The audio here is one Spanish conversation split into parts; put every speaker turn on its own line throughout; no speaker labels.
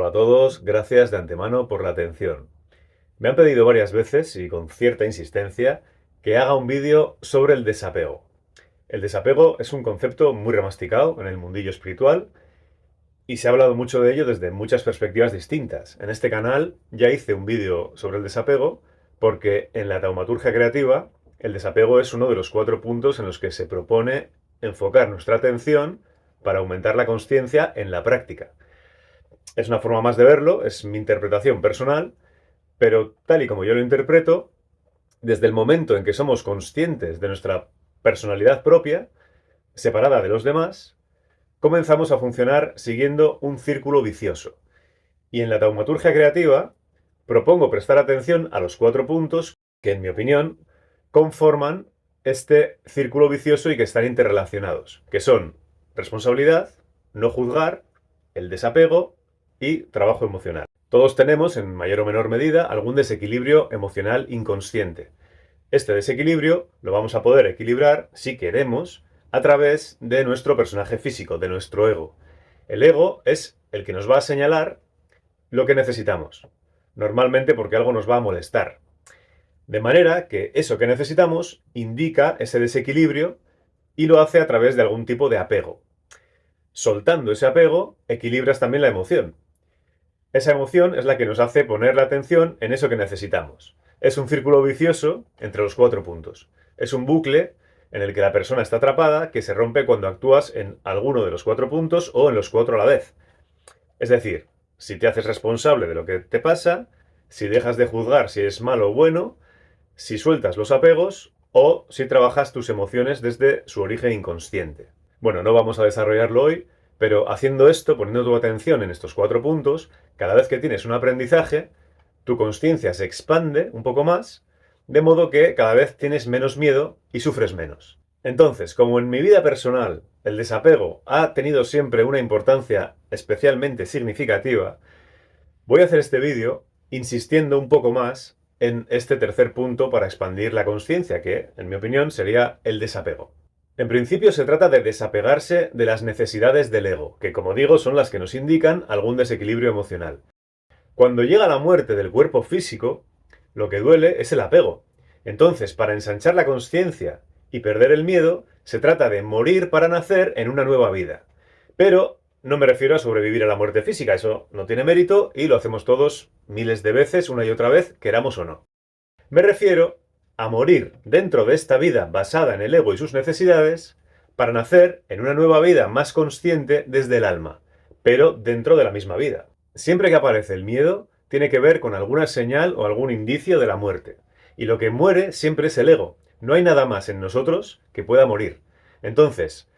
Hola a todos, gracias de antemano por la atención. Me han pedido varias veces y con cierta insistencia que haga un vídeo sobre el desapego. El desapego es un concepto muy remasticado en el mundillo espiritual y se ha hablado mucho de ello desde muchas perspectivas distintas. En este canal ya hice un vídeo sobre el desapego porque en la taumaturgia creativa el desapego es uno de los 4 puntos en los que se propone enfocar nuestra atención para aumentar la consciencia en la práctica. Es una forma más de verlo, es mi interpretación personal, pero tal y como yo lo interpreto, desde el momento en que somos conscientes de nuestra personalidad propia, separada de los demás, comenzamos a funcionar siguiendo un círculo vicioso. Y en la taumaturgia creativa propongo prestar atención a los 4 puntos que, en mi opinión, conforman este círculo vicioso y que están interrelacionados, que son responsabilidad, no juzgar, el desapego y trabajo emocional. Todos tenemos, en mayor o menor medida, algún desequilibrio emocional inconsciente. Este desequilibrio lo vamos a poder equilibrar, si queremos, a través de nuestro personaje físico, de nuestro ego. El ego es el que nos va a señalar lo que necesitamos, normalmente porque algo nos va a molestar. De manera que eso que necesitamos indica ese desequilibrio y lo hace a través de algún tipo de apego. Soltando ese apego, equilibras también la emoción. Esa emoción es la que nos hace poner la atención en eso que necesitamos. Es un círculo vicioso entre los 4 puntos. Es un bucle en el que la persona está atrapada que se rompe cuando actúas en alguno de los 4 puntos o en los 4 a la vez. Es decir, si te haces responsable de lo que te pasa, si dejas de juzgar si es malo o bueno, si sueltas los apegos o si trabajas tus emociones desde su origen inconsciente. Bueno, no vamos a desarrollarlo hoy, pero haciendo esto, poniendo tu atención en estos 4 puntos, cada vez que tienes un aprendizaje, tu consciencia se expande un poco más, de modo que cada vez tienes menos miedo y sufres menos. Entonces, como en mi vida personal el desapego ha tenido siempre una importancia especialmente significativa, voy a hacer este vídeo insistiendo un poco más en este tercer punto para expandir la consciencia, que, en mi opinión, sería el desapego. En principio se trata de desapegarse de las necesidades del ego, que como digo son las que nos indican algún desequilibrio emocional. Cuando llega la muerte del cuerpo físico, lo que duele es el apego. Entonces, para ensanchar la consciencia y perder el miedo, se trata de morir para nacer en una nueva vida. Pero no me refiero a sobrevivir a la muerte física, eso no tiene mérito y lo hacemos todos miles de veces, una y otra vez, queramos o no. Me refiero a morir dentro de esta vida basada en el ego y sus necesidades para nacer en una nueva vida más consciente desde el alma, pero dentro de la misma vida. Siempre que aparece el miedo, tiene que ver con alguna señal o algún indicio de la muerte. Y lo que muere siempre es el ego. No hay nada más en nosotros que pueda morir. Entonces,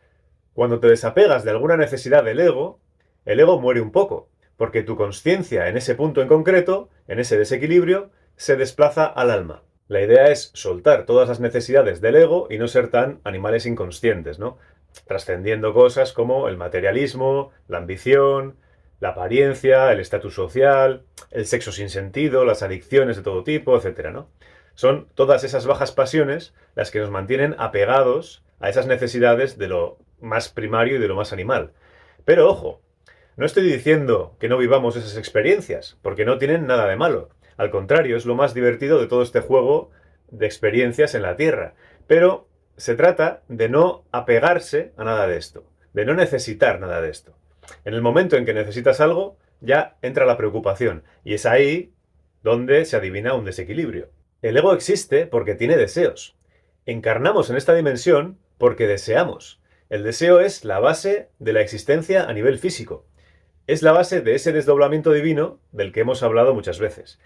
cuando te desapegas de alguna necesidad del ego, el ego muere un poco, porque tu consciencia en ese punto en concreto, en ese desequilibrio, se desplaza al alma. La idea es soltar todas las necesidades del ego y no ser tan animales inconscientes, ¿no? Trascendiendo cosas como el materialismo, la ambición, la apariencia, el estatus social, el sexo sin sentido, las adicciones de todo tipo, etcétera, ¿no? Son todas esas bajas pasiones las que nos mantienen apegados a esas necesidades de lo más primario y de lo más animal. Pero ojo, no estoy diciendo que no vivamos esas experiencias, porque no tienen nada de malo. Al contrario, es lo más divertido de todo este juego de experiencias en la Tierra. Pero se trata de no apegarse a nada de esto, de no necesitar nada de esto. En el momento en que necesitas algo, ya entra la preocupación, y es ahí donde se adivina un desequilibrio. El ego existe porque tiene deseos. Encarnamos en esta dimensión porque deseamos. El deseo es la base de la existencia a nivel físico. Es la base de ese desdoblamiento divino del que hemos hablado muchas veces.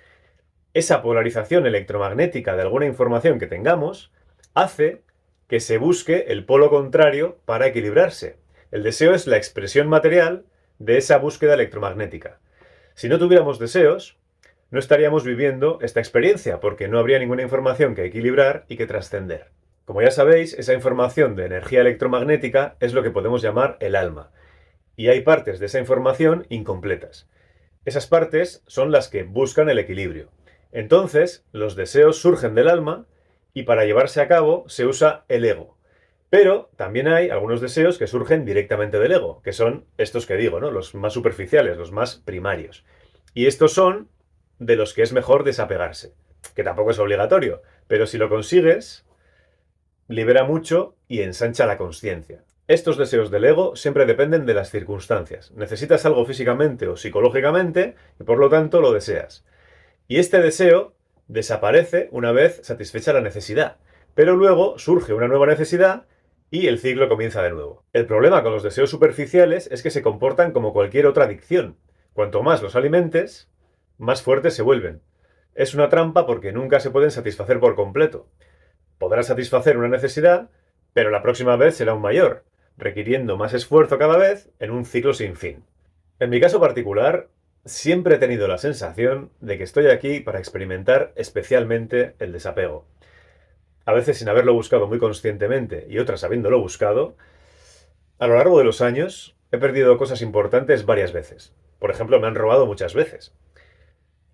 Esa polarización electromagnética de alguna información que tengamos hace que se busque el polo contrario para equilibrarse. El deseo es la expresión material de esa búsqueda electromagnética. Si no tuviéramos deseos, no estaríamos viviendo esta experiencia, porque no habría ninguna información que equilibrar y que trascender. Como ya sabéis, esa información de energía electromagnética es lo que podemos llamar el alma. Y hay partes de esa información incompletas. Esas partes son las que buscan el equilibrio. Entonces, los deseos surgen del alma y para llevarse a cabo se usa el ego. Pero también hay algunos deseos que surgen directamente del ego, que son estos que digo, ¿no? Los más superficiales, los más primarios. Y estos son de los que es mejor desapegarse, que tampoco es obligatorio, pero si lo consigues, libera mucho y ensancha la consciencia. Estos deseos del ego siempre dependen de las circunstancias. Necesitas algo físicamente o psicológicamente y por lo tanto lo deseas. Y este deseo desaparece una vez satisfecha la necesidad, pero luego surge una nueva necesidad y el ciclo comienza de nuevo. El problema con los deseos superficiales es que se comportan como cualquier otra adicción. Cuanto más los alimentes, más fuertes se vuelven. Es una trampa porque nunca se pueden satisfacer por completo. Podrás satisfacer una necesidad, pero la próxima vez será aún mayor, requiriendo más esfuerzo cada vez en un ciclo sin fin. En mi caso particular, siempre he tenido la sensación de que estoy aquí para experimentar especialmente el desapego. A veces sin haberlo buscado muy conscientemente y otras habiéndolo buscado, a lo largo de los años he perdido cosas importantes varias veces. Por ejemplo, me han robado muchas veces.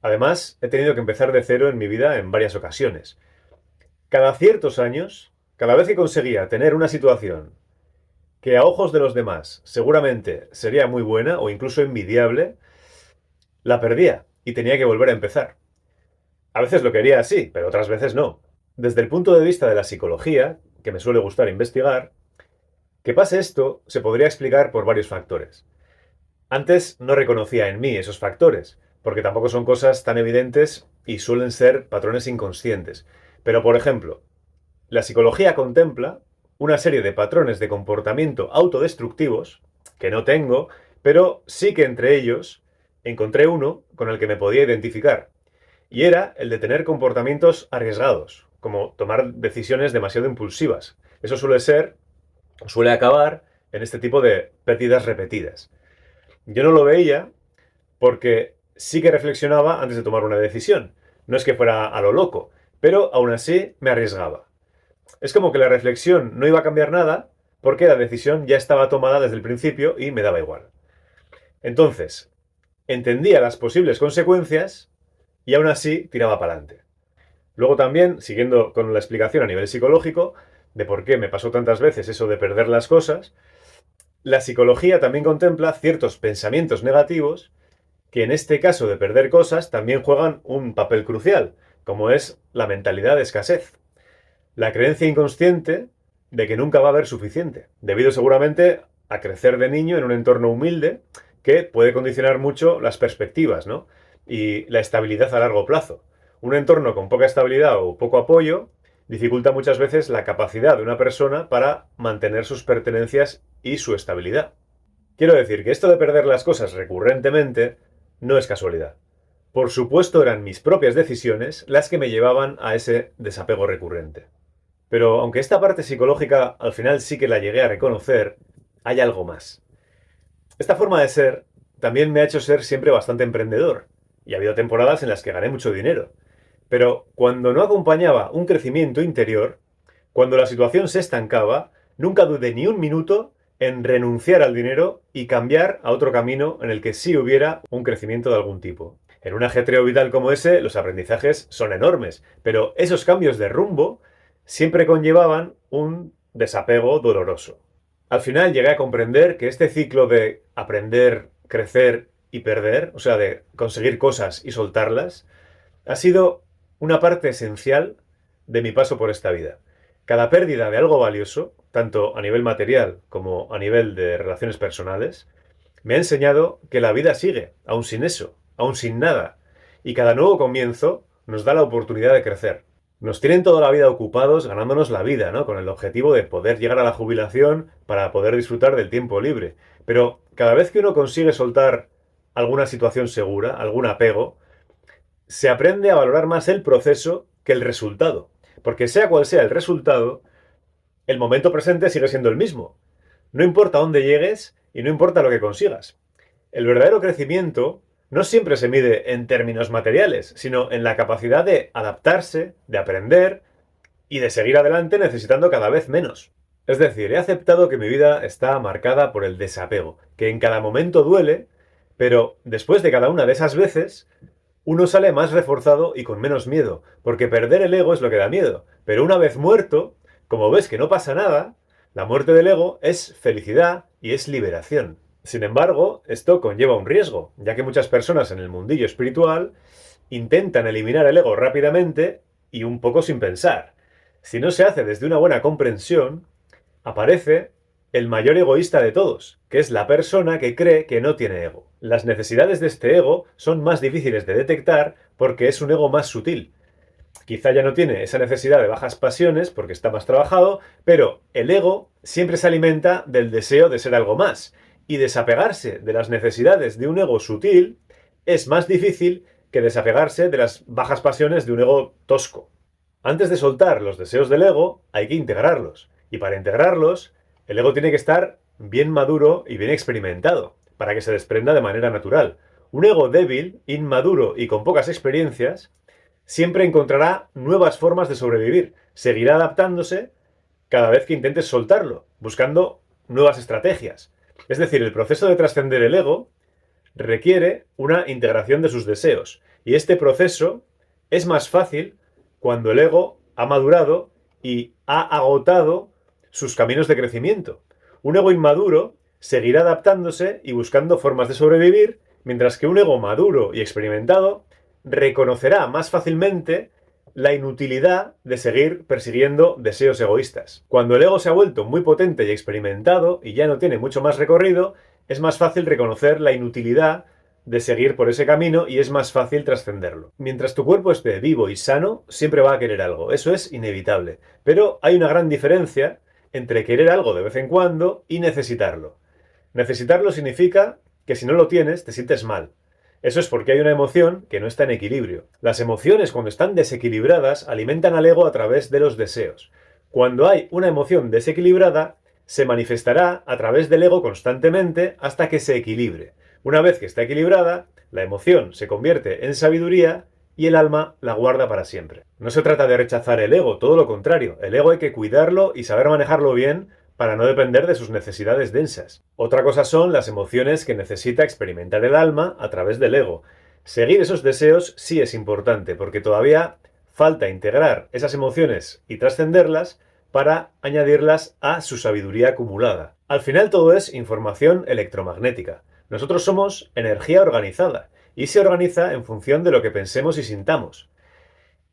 Además, he tenido que empezar de cero en mi vida en varias ocasiones. Cada ciertos años, cada vez que conseguía tener una situación que a ojos de los demás seguramente sería muy buena o incluso envidiable, la perdía y tenía que volver a empezar. A veces lo quería así, pero otras veces no. Desde el punto de vista de la psicología, que me suele gustar investigar, que pase esto se podría explicar por varios factores. Antes no reconocía en mí esos factores, porque tampoco son cosas tan evidentes y suelen ser patrones inconscientes. Pero, por ejemplo, la psicología contempla una serie de patrones de comportamiento autodestructivos que no tengo, pero sí que entre ellos encontré uno con el que me podía identificar. Y era el de tener comportamientos arriesgados, como tomar decisiones demasiado impulsivas. Eso suele acabar en este tipo de pérdidas repetidas. Yo no lo veía porque sí que reflexionaba antes de tomar una decisión. No es que fuera a lo loco, pero aún así me arriesgaba. Es como que la reflexión no iba a cambiar nada porque la decisión ya estaba tomada desde el principio y me daba igual. Entonces, entendía las posibles consecuencias y aún así tiraba para adelante. Luego también, siguiendo con la explicación a nivel psicológico de por qué me pasó tantas veces eso de perder las cosas, la psicología también contempla ciertos pensamientos negativos que en este caso de perder cosas también juegan un papel crucial, como es la mentalidad de escasez. La creencia inconsciente de que nunca va a haber suficiente, debido seguramente a crecer de niño en un entorno humilde que puede condicionar mucho las perspectivas, ¿no? Y la estabilidad a largo plazo. Un entorno con poca estabilidad o poco apoyo dificulta muchas veces la capacidad de una persona para mantener sus pertenencias y su estabilidad. Quiero decir que esto de perder las cosas recurrentemente no es casualidad. Por supuesto eran mis propias decisiones las que me llevaban a ese desapego recurrente. Pero aunque esta parte psicológica al final sí que la llegué a reconocer, hay algo más. Esta forma de ser también me ha hecho ser siempre bastante emprendedor, y ha habido temporadas en las que gané mucho dinero. Pero cuando no acompañaba un crecimiento interior, cuando la situación se estancaba, nunca dudé ni un minuto en renunciar al dinero y cambiar a otro camino en el que sí hubiera un crecimiento de algún tipo. En un ajetreo vital como ese, los aprendizajes son enormes, pero esos cambios de rumbo siempre conllevaban un desapego doloroso. Al final llegué a comprender que este ciclo de aprender, crecer y perder, o sea, de conseguir cosas y soltarlas, ha sido una parte esencial de mi paso por esta vida. Cada pérdida de algo valioso, tanto a nivel material como a nivel de relaciones personales, me ha enseñado que la vida sigue, aún sin eso, aún sin nada, y cada nuevo comienzo nos da la oportunidad de crecer. Nos tienen toda la vida ocupados ganándonos la vida, ¿no? Con el objetivo de poder llegar a la jubilación para poder disfrutar del tiempo libre. Pero cada vez que uno consigue soltar alguna situación segura, algún apego, se aprende a valorar más el proceso que el resultado. Porque sea cual sea el resultado, el momento presente sigue siendo el mismo. No importa dónde llegues y no importa lo que consigas. El verdadero crecimiento no siempre se mide en términos materiales, sino en la capacidad de adaptarse, de aprender y de seguir adelante necesitando cada vez menos. Es decir, he aceptado que mi vida está marcada por el desapego, que en cada momento duele, pero después de cada una de esas veces, uno sale más reforzado y con menos miedo, porque perder el ego es lo que da miedo. Pero una vez muerto, como ves que no pasa nada, La muerte del ego es felicidad y es liberación. Sin embargo, esto conlleva un riesgo, ya que muchas personas en el mundillo espiritual intentan eliminar el ego rápidamente y un poco sin pensar. Si no se hace desde una buena comprensión, aparece el mayor egoísta de todos, que es la persona que cree que no tiene ego. Las necesidades de este ego son más difíciles de detectar porque es un ego más sutil. Quizá ya no tiene esa necesidad de bajas pasiones porque está más trabajado, pero el ego siempre se alimenta del deseo de ser algo más. Y desapegarse de las necesidades de un ego sutil es más difícil que desapegarse de las bajas pasiones de un ego tosco. Antes de soltar los deseos del ego, hay que integrarlos. Y para integrarlos, el ego tiene que estar bien maduro y bien experimentado, para que se desprenda de manera natural. Un ego débil, inmaduro y con pocas experiencias siempre encontrará nuevas formas de sobrevivir. Seguirá adaptándose cada vez que intentes soltarlo, buscando nuevas estrategias. Es decir, el proceso de trascender el ego requiere una integración de sus deseos. Y este proceso es más fácil cuando el ego ha madurado y ha agotado sus caminos de crecimiento. Un ego inmaduro seguirá adaptándose y buscando formas de sobrevivir, mientras que un ego maduro y experimentado reconocerá más fácilmente la inutilidad de seguir persiguiendo deseos egoístas. Cuando el ego se ha vuelto muy potente y experimentado y ya no tiene mucho más recorrido, es más fácil reconocer la inutilidad de seguir por ese camino y es más fácil trascenderlo. Mientras tu cuerpo esté vivo y sano, siempre va a querer algo. Eso es inevitable. Pero hay una gran diferencia entre querer algo de vez en cuando y necesitarlo. Necesitarlo significa que si no lo tienes, te sientes mal. Eso es porque hay una emoción que no está en equilibrio. Las emociones, cuando están desequilibradas, alimentan al ego a través de los deseos. Cuando hay una emoción desequilibrada, se manifestará a través del ego constantemente hasta que se equilibre. Una vez que está equilibrada, la emoción se convierte en sabiduría y el alma la guarda para siempre. No se trata de rechazar el ego, todo lo contrario. El ego hay que cuidarlo y saber manejarlo bien para no depender de sus necesidades densas. Otra cosa son las emociones que necesita experimentar el alma a través del ego. Seguir esos deseos sí es importante, porque todavía falta integrar esas emociones y trascenderlas para añadirlas a su sabiduría acumulada. Al final todo es información electromagnética. Nosotros somos energía organizada y se organiza en función de lo que pensemos y sintamos.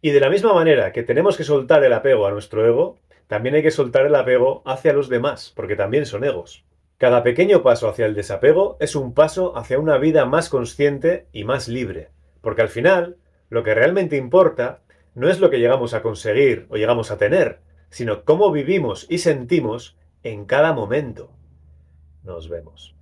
Y de la misma manera que tenemos que soltar el apego a nuestro ego, también hay que soltar el apego hacia los demás, porque también son egos. Cada pequeño paso hacia el desapego es un paso hacia una vida más consciente y más libre, porque al final, lo que realmente importa no es lo que llegamos a conseguir o llegamos a tener, sino cómo vivimos y sentimos en cada momento. Nos vemos.